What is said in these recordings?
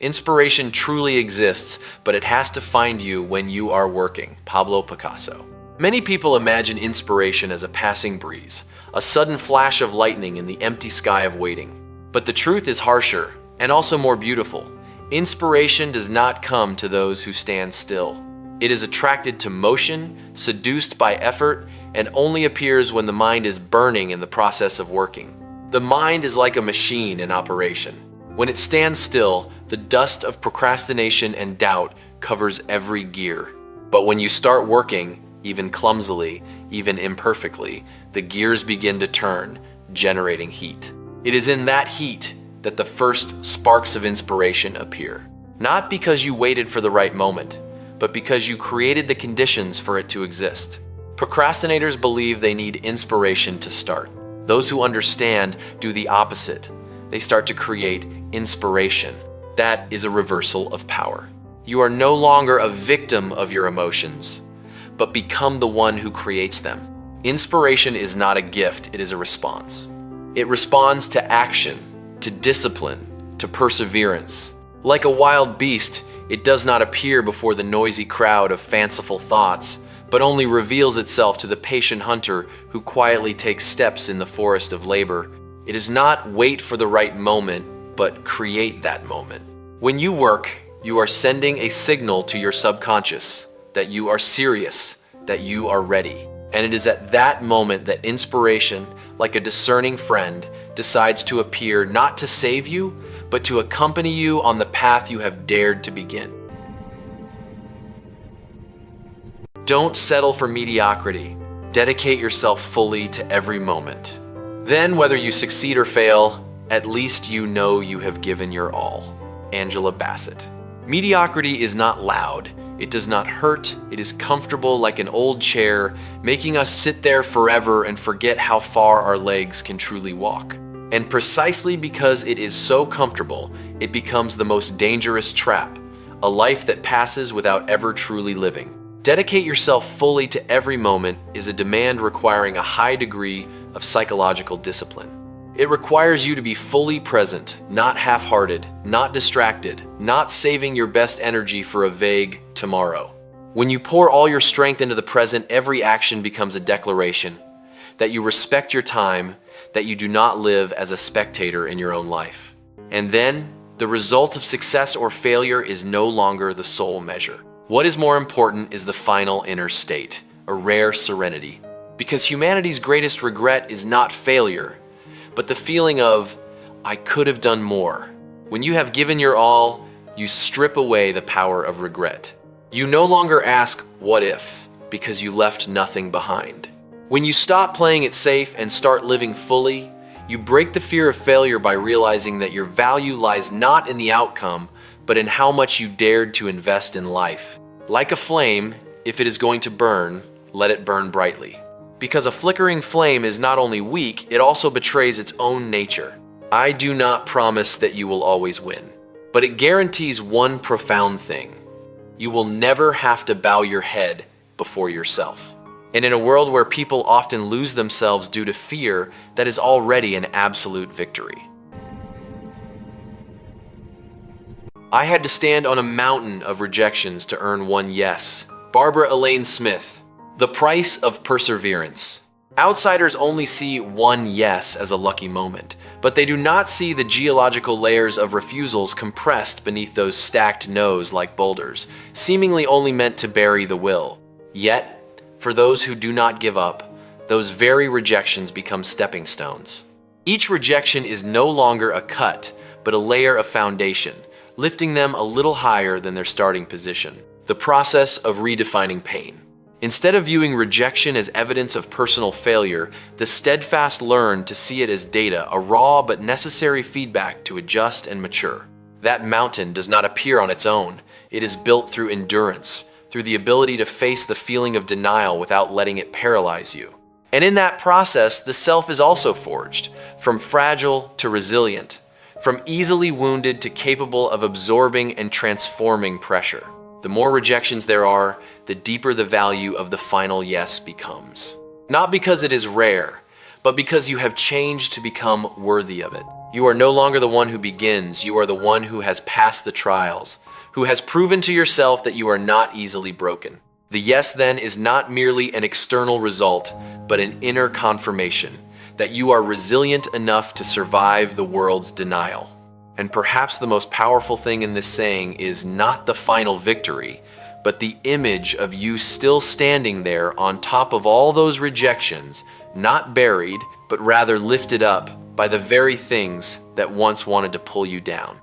Inspiration truly exists, but it has to find you when you are working. Pablo Picasso. Many people imagine inspiration as a passing breeze, a sudden flash of lightning in the empty sky of waiting. But the truth is harsher, and also more beautiful. Inspiration does not come to those who stand still. It is attracted to motion, seduced by effort, and only appears when the mind is burning in the process of working. The mind is like a machine in operation. When it stands still, the dust of procrastination and doubt covers every gear. But when you start working, even clumsily, even imperfectly, the gears begin to turn, generating heat. It is in that heat that the first sparks of inspiration appear. Not because you waited for the right moment, but because you created the conditions for it to exist. Procrastinators believe they need inspiration to start. Those who understand do the opposite. They start to create inspiration. That is a reversal of power. You are no longer a victim of your emotions, but become the one who creates them. Inspiration is not a gift, it is a response. It responds to action, to discipline, to perseverance. Like a wild beast, it does not appear before the noisy crowd of fanciful thoughts, but only reveals itself to the patient hunter who quietly takes steps in the forest of labor. It is not wait for the right moment, but create that moment. When you work, you are sending a signal to your subconscious that you are serious, that you are ready. And it is at that moment that inspiration, like a discerning friend, decides to appear not to save you, but to accompany you on the path you have dared to begin. Don't settle for mediocrity. Dedicate yourself fully to every moment. Then, whether you succeed or fail, at least you know you have given your all. Angela Bassett. Mediocrity is not loud. It does not hurt. It is comfortable like an old chair, making us sit there forever and forget how far our legs can truly walk. And precisely because it is so comfortable, it becomes the most dangerous trap, a life that passes without ever truly living. Dedicate yourself fully to every moment is a demand requiring a high degree of psychological discipline. It requires you to be fully present, not half-hearted, not distracted, not saving your best energy for a vague tomorrow. When you pour all your strength into the present, every action becomes a declaration that you respect your time, that you do not live as a spectator in your own life. And then, the result of success or failure is no longer the sole measure. What is more important is the final inner state, a rare serenity. Because humanity's greatest regret is not failure, but the feeling of, I could have done more. When you have given your all, you strip away the power of regret. You no longer ask, what if, because you left nothing behind. When you stop playing it safe and start living fully, you break the fear of failure by realizing that your value lies not in the outcome, but in how much you dared to invest in life. Like a flame, if it is going to burn, let it burn brightly. Because a flickering flame is not only weak, it also betrays its own nature. I do not promise that you will always win, but it guarantees one profound thing. You will never have to bow your head before yourself. And in a world where people often lose themselves due to fear, that is already an absolute victory. I had to stand on a mountain of rejections to earn one yes. Elaine Smith. The price of perseverance. Outsiders only see one yes as a lucky moment, but they do not see the geological layers of refusals compressed beneath those stacked no's like boulders, seemingly only meant to bury the will. Yet, for those who do not give up, those very rejections become stepping stones. Each rejection is no longer a cut, but a layer of foundation, lifting them a little higher than their starting position. The process of redefining pain. Instead of viewing rejection as evidence of personal failure, the steadfast learn to see it as data, a raw but necessary feedback to adjust and mature. That mountain does not appear on its own. It is built through endurance, through the ability to face the feeling of denial without letting it paralyze you. And in that process, the self is also forged, from fragile to resilient, from easily wounded to capable of absorbing and transforming pressure. The more rejections there are, the deeper the value of the final yes becomes. Not because it is rare, but because you have changed to become worthy of it. You are no longer the one who begins, you are the one who has passed the trials, who has proven to yourself that you are not easily broken. The yes then is not merely an external result, but an inner confirmation that you are resilient enough to survive the world's denial. And perhaps the most powerful thing in this saying is not the final victory, but the image of you still standing there on top of all those rejections, not buried, but rather lifted up by the very things that once wanted to pull you down.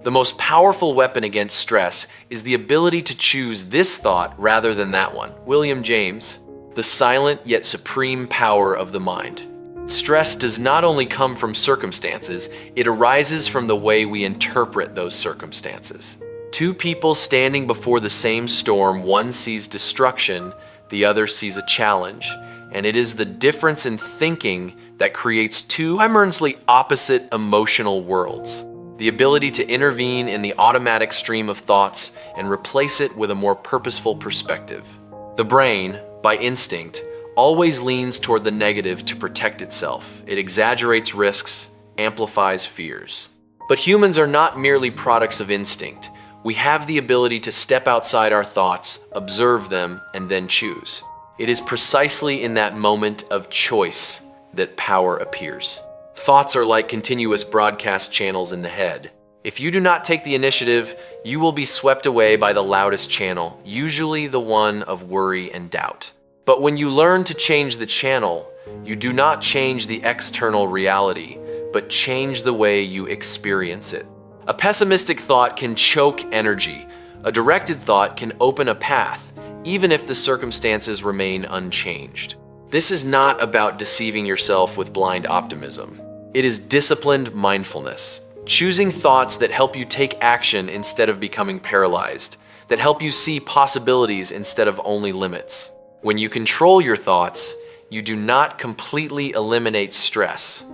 The most powerful weapon against stress is the ability to choose this thought rather than that one. William James, the silent yet supreme power of the mind. Stress does not only come from circumstances, it arises from the way we interpret those circumstances. Two people standing before the same storm, one sees destruction, the other sees a challenge. And it is the difference in thinking that creates two diametrically opposite emotional worlds. The ability to intervene in the automatic stream of thoughts and replace it with a more purposeful perspective. The brain, by instinct, always leans toward the negative to protect itself. It exaggerates risks, amplifies fears. But humans are not merely products of instinct. We have the ability to step outside our thoughts, observe them, and then choose. It is precisely in that moment of choice that power appears. Thoughts are like continuous broadcast channels in the head. If you do not take the initiative, you will be swept away by the loudest channel, usually the one of worry and doubt. But when you learn to change the channel, you do not change the external reality, but change the way you experience it. A pessimistic thought can choke energy. A directed thought can open a path, even if the circumstances remain unchanged. This is not about deceiving yourself with blind optimism. It is disciplined mindfulness, choosing thoughts that help you take action instead of becoming paralyzed, that help you see possibilities instead of only limits. When you control your thoughts, you do not completely eliminate stress,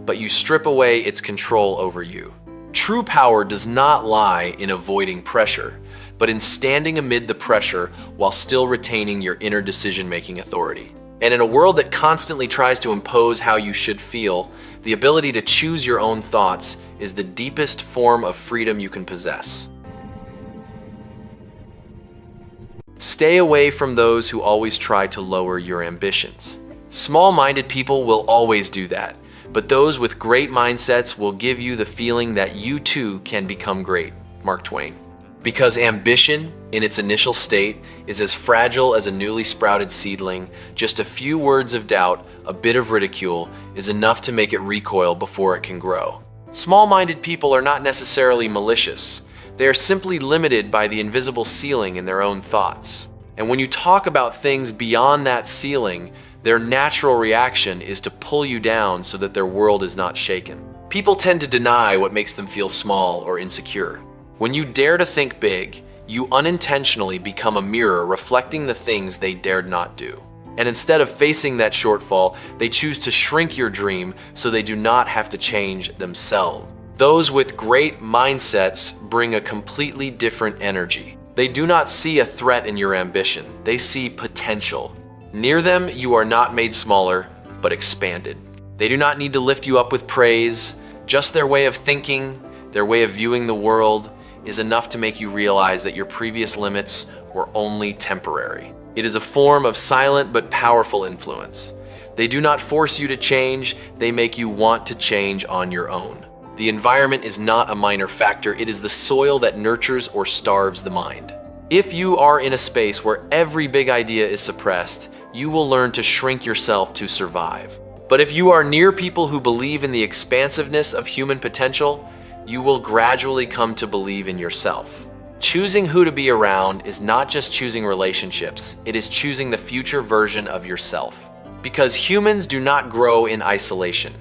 but you strip away its control over you. True power does not lie in avoiding pressure, but in standing amid the pressure while still retaining your inner decision-making authority. And in a world that constantly tries to impose how you should feel, the ability to choose your own thoughts is the deepest form of freedom you can possess. Stay away from those who always try to lower your ambitions. Small-minded people will always do that, but those with great mindsets will give you the feeling that you too can become great. Mark Twain. Because ambition, in its initial state, is as fragile as a newly sprouted seedling, just a few words of doubt, a bit of ridicule, is enough to make it recoil before it can grow. Small-minded people are not necessarily malicious. They are simply limited by the invisible ceiling in their own thoughts. And when you talk about things beyond that ceiling, their natural reaction is to pull you down so that their world is not shaken. People tend to deny what makes them feel small or insecure. When you dare to think big, you unintentionally become a mirror reflecting the things they dared not do. And instead of facing that shortfall, they choose to shrink your dream so they do not have to change themselves. Those with great mindsets bring a completely different energy. They do not see a threat in your ambition. They see potential. Near them, you are not made smaller, but expanded. They do not need to lift you up with praise. Just their way of thinking, their way of viewing the world, is enough to make you realize that your previous limits were only temporary. It is a form of silent but powerful influence. They do not force you to change, they make you want to change on your own. The environment is not a minor factor, it is the soil that nurtures or starves the mind. If you are in a space where every big idea is suppressed, you will learn to shrink yourself to survive. But if you are near people who believe in the expansiveness of human potential, you will gradually come to believe in yourself. Choosing who to be around is not just choosing relationships, it is choosing the future version of yourself. Because humans do not grow in isolation.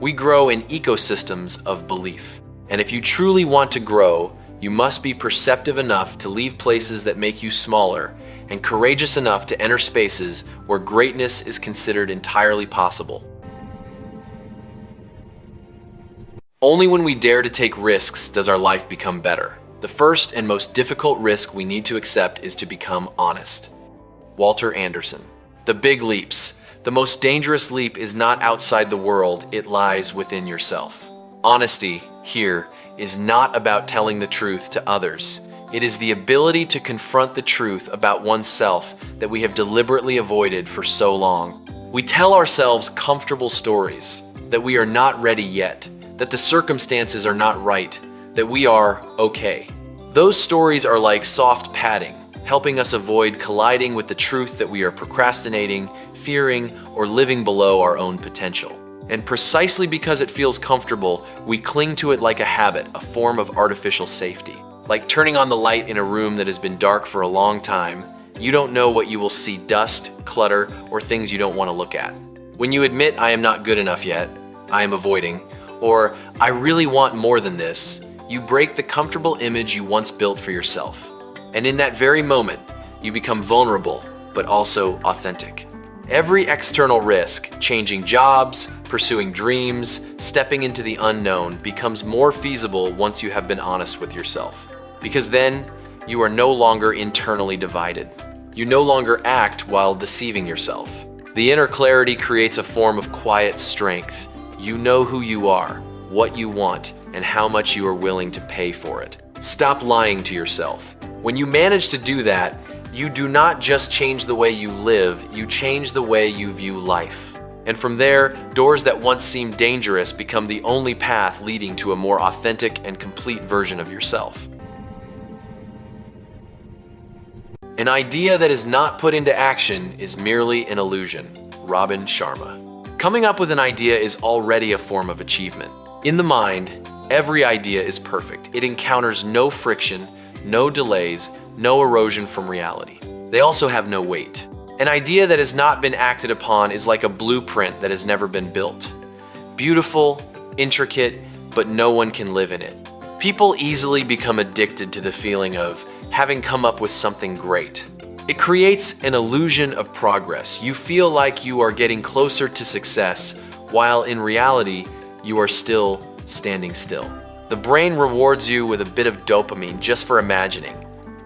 We grow in ecosystems of belief. And if you truly want to grow, you must be perceptive enough to leave places that make you smaller and courageous enough to enter spaces where greatness is considered entirely possible. Only when we dare to take risks does our life become better. The first and most difficult risk we need to accept is to become honest. Walter Anderson. The big leaps, The most dangerous leap is not outside the world, it lies within yourself. Honesty, here, is not about telling the truth to others. It is the ability to confront the truth about oneself that we have deliberately avoided for so long. We tell ourselves comfortable stories, that we are not ready yet, that the circumstances are not right, that we are okay. Those stories are like soft padding, helping us avoid colliding with the truth that we are procrastinating, fearing, or living below our own potential. And precisely because it feels comfortable, we cling to it like a habit, a form of artificial safety. Like turning on the light in a room that has been dark for a long time, you don't know what you will see: dust, clutter, or things you don't want to look at. When you admit, "I am not good enough yet, I am avoiding," or "I really want more than this," you break the comfortable image you once built for yourself. And in that very moment, you become vulnerable, but also authentic. Every external risk, changing jobs, pursuing dreams, stepping into the unknown, becomes more feasible once you have been honest with yourself. Because then, you are no longer internally divided. You no longer act while deceiving yourself. The inner clarity creates a form of quiet strength. You know who you are, what you want, and how much you are willing to pay for it. Stop lying to yourself. When you manage to do that, you do not just change the way you live, you change the way you view life. And from there, doors that once seemed dangerous become the only path leading to a more authentic and complete version of yourself. An idea that is not put into action is merely an illusion. Robin Sharma. Coming up with an idea is already a form of achievement. In the mind, every idea is perfect. It encounters no friction, no delays, no erosion from reality. They also have no weight. An idea that has not been acted upon is like a blueprint that has never been built. Beautiful, intricate, but no one can live in it. People easily become addicted to the feeling of having come up with something great. It creates an illusion of progress. You feel like you are getting closer to success, while in reality, you are still standing still. The brain rewards you with a bit of dopamine just for imagining,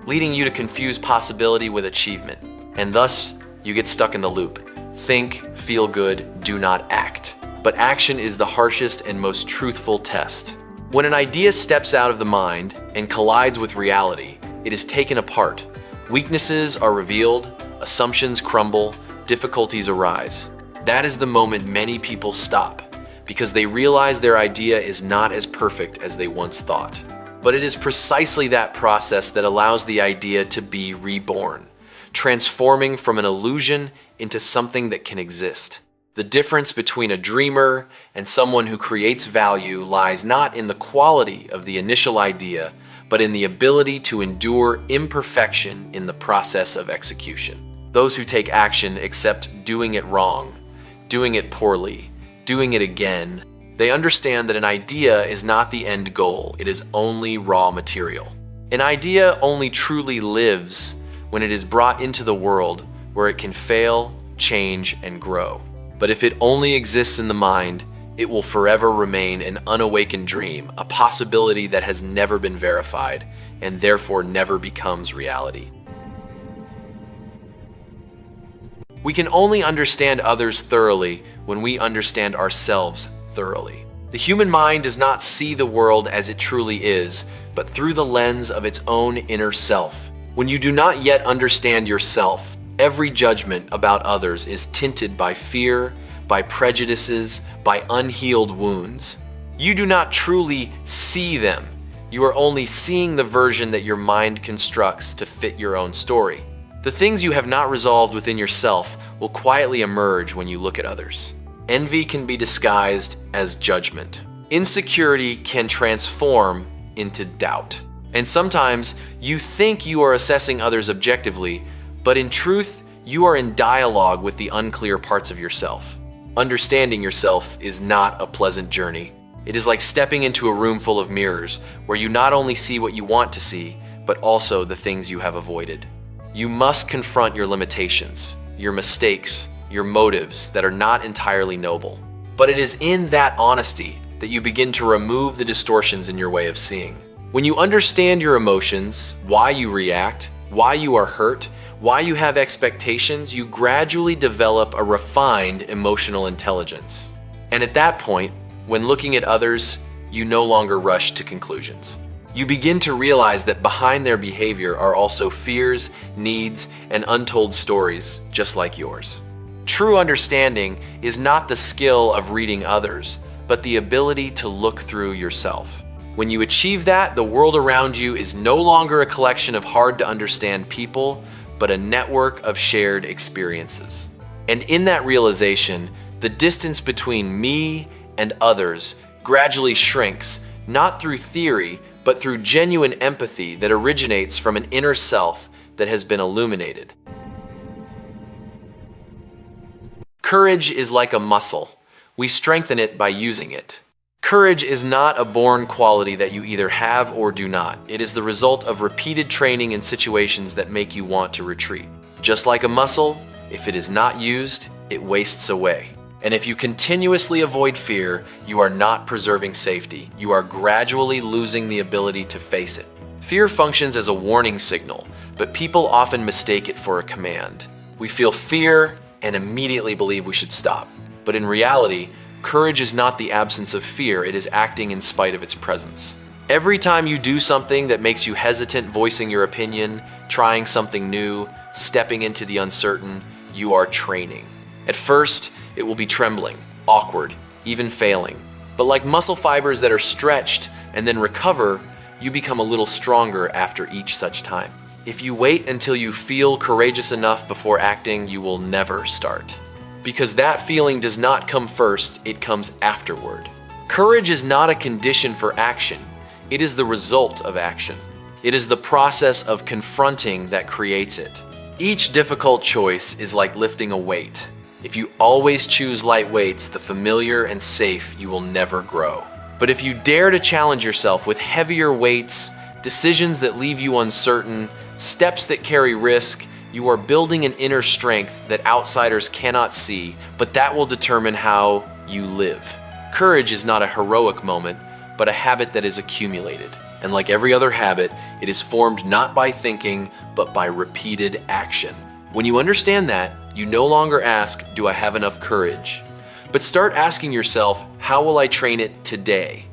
leading you to confuse possibility with achievement. And thus, you get stuck in the loop. Think, feel good, do not act. But action is the harshest and most truthful test. When an idea steps out of the mind and collides with reality, it is taken apart. Weaknesses are revealed, assumptions crumble, difficulties arise. That is the moment many people stop, because they realize their idea is not as perfect as they once thought. But it is precisely that process that allows the idea to be reborn, transforming from an illusion into something that can exist. The difference between a dreamer and someone who creates value lies not in the quality of the initial idea, but in the ability to endure imperfection in the process of execution. Those who take action accept doing it wrong, doing it poorly, doing it again. They understand that an idea is not the end goal, it is only raw material. An idea only truly lives when it is brought into the world where it can fail, change, and grow. But if it only exists in the mind, it will forever remain an unawakened dream, a possibility that has never been verified, and therefore never becomes reality. We can only understand others thoroughly when we understand ourselves thoroughly. The human mind does not see the world as it truly is, but through the lens of its own inner self. When you do not yet understand yourself, every judgment about others is tinted by fear, by prejudices, by unhealed wounds. You do not truly see them. You are only seeing the version that your mind constructs to fit your own story. The things you have not resolved within yourself will quietly emerge when you look at others. Envy can be disguised as judgment. Insecurity can transform into doubt. And sometimes you think you are assessing others objectively, but in truth, you are in dialogue with the unclear parts of yourself. Understanding yourself is not a pleasant journey. It is like stepping into a room full of mirrors, where you not only see what you want to see, but also the things you have avoided. You must confront your limitations, your mistakes, your motives that are not entirely noble. But it is in that honesty that you begin to remove the distortions in your way of seeing. When you understand your emotions, why you react, why you are hurt, why you have expectations, you gradually develop a refined emotional intelligence. And at that point, when looking at others, you no longer rush to conclusions. You begin to realize that behind their behavior are also fears, needs, and untold stories just like yours. True understanding is not the skill of reading others, but the ability to look through yourself. When you achieve that, the world around you is no longer a collection of hard-to-understand people, but a network of shared experiences. And in that realization, the distance between me and others gradually shrinks, not through theory, but through genuine empathy that originates from an inner self that has been illuminated. Courage is like a muscle. We strengthen it by using it. Courage is not a born quality that you either have or do not. It is the result of repeated training in situations that make you want to retreat. Just like a muscle, if it is not used, it wastes away. And if you continuously avoid fear, you are not preserving safety. You are gradually losing the ability to face it. Fear functions as a warning signal, but people often mistake it for a command. We feel fear and immediately believe we should stop. But in reality, courage is not the absence of fear, it is acting in spite of its presence. Every time you do something that makes you hesitant voicing your opinion, trying something new, stepping into the uncertain, you are training. At first, it will be trembling, awkward, even failing. But like muscle fibers that are stretched and then recover, you become a little stronger after each such time. If you wait until you feel courageous enough before acting, you will never start. Because that feeling does not come first, it comes afterward. Courage is not a condition for action. It is the result of action. It is the process of confronting that creates it. Each difficult choice is like lifting a weight. If you always choose light weights, the familiar and safe, you will never grow. But if you dare to challenge yourself with heavier weights, decisions that leave you uncertain, steps that carry risk, you are building an inner strength that outsiders cannot see, but that will determine how you live. Courage is not a heroic moment, but a habit that is accumulated. And like every other habit, it is formed not by thinking, but by repeated action. When you understand that, you no longer ask, do I have enough courage? But start asking yourself, how will I train it today?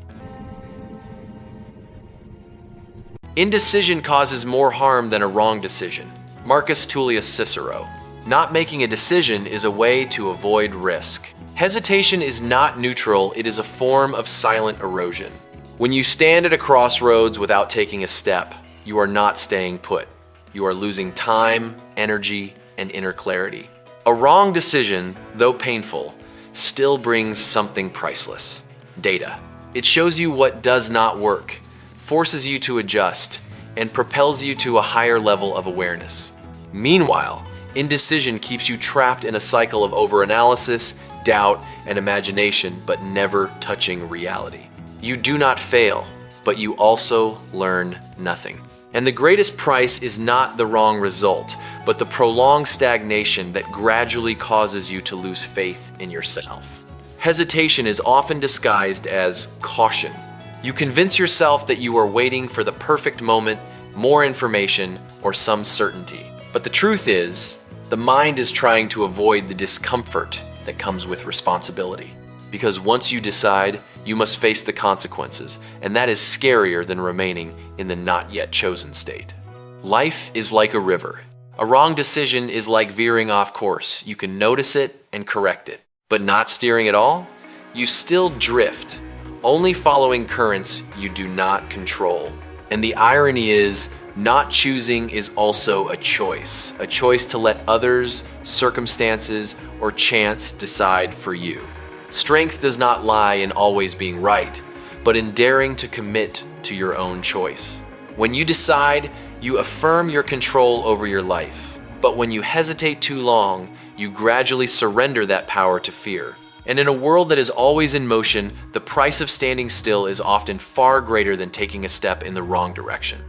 Indecision causes more harm than a wrong decision. Marcus Tullius Cicero. Not making a decision is a way to avoid risk. Hesitation is not neutral, it is a form of silent erosion. When you stand at a crossroads without taking a step, you are not staying put. You are losing time, energy, and inner clarity. A wrong decision, though painful, still brings something priceless. Data. It shows you what does not work, forces you to adjust, and propels you to a higher level of awareness. Meanwhile, indecision keeps you trapped in a cycle of overanalysis, doubt, and imagination, but never touching reality. You do not fail, but you also learn nothing. And the greatest price is not the wrong result, but the prolonged stagnation that gradually causes you to lose faith in yourself. Hesitation is often disguised as caution. You convince yourself that you are waiting for the perfect moment, more information, or some certainty. But the truth is, the mind is trying to avoid the discomfort that comes with responsibility. Because once you decide, you must face the consequences, and that is scarier than remaining in the not yet chosen state. Life is like a river. A wrong decision is like veering off course. You can notice it and correct it. But not steering at all? You still drift, only following currents you do not control. And the irony is, not choosing is also a choice to let others, circumstances, or chance decide for you. Strength does not lie in always being right, but in daring to commit to your own choice. When you decide, you affirm your control over your life. But when you hesitate too long, you gradually surrender that power to fear. And in a world that is always in motion, the price of standing still is often far greater than taking a step in the wrong direction.